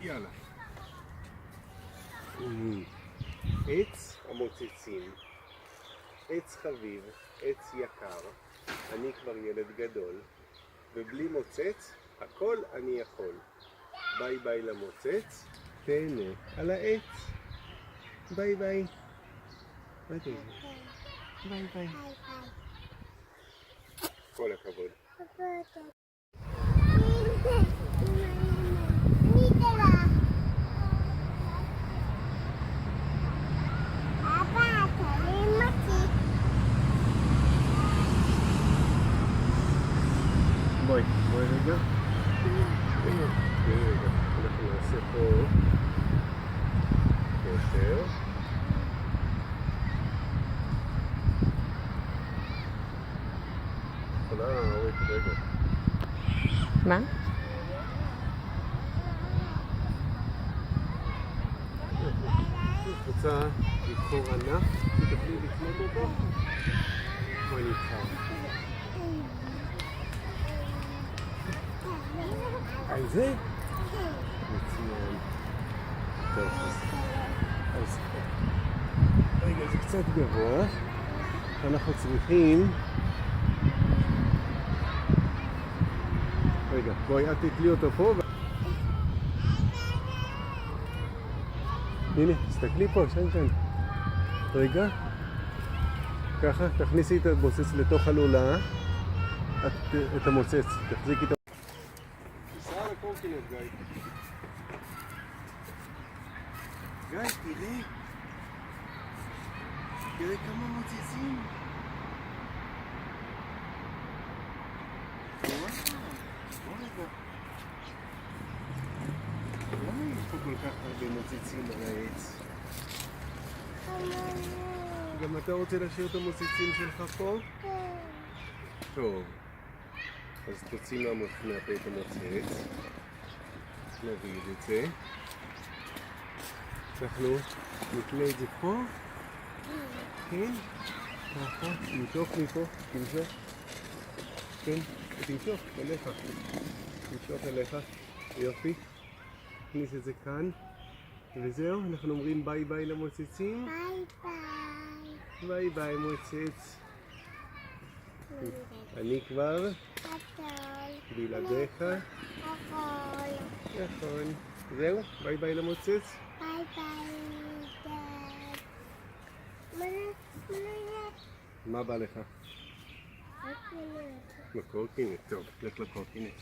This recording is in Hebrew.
יאללה. עץ המוצצים. עץ חביב, עץ יקר. אני כבר ילד גדול, ובלי מוצץ, הכל אני יכול. ביי ביי למוצץ, תהנה על העץ. ביי ביי. ביי ביי. כל הכבוד. בואי רגע. אנחנו נעשה פה קשר. רגע. מה? רוצה לבחור ענף שתוכלי לקנות אותו? בואי נבחר. על זה? מצוין. טוב, אז רגע, זה קצת גבוה. אנחנו צריכים... רגע, בואי, את תתלי אותו פה. הנה, תסתכלי פה, כאן. רגע. ככה, תכניסי את המוצץ לתוך הלולה. את המוצץ, תחזיקי את... תיסע על הקורקינט, גיא. גיא, תראה. תראה כמה מוצצים. למה יש פה כל כך הרבה מוצצים על העץ? גם אתה רוצה להשאיר את המוצצים שלך פה? טוב. אז תוציא מהפה את המוצץ. נביא את זה. אנחנו נתלה את זה פה. כן? ככה. נמשוך מפה. תמשוך. כן? תמשוך אליך. תמשוך אליך. יופי. נכניס את זה כאן. וזהו, אנחנו אומרים ביי ביי למוצצים. ביי ביי. ביי ביי מוצץ. אני כבר בלעדיך. נכון. זהו, ביי ביי למוצץ. ביי ביי. מה בא לך? לקורקינט. טוב, לך לקורקינט.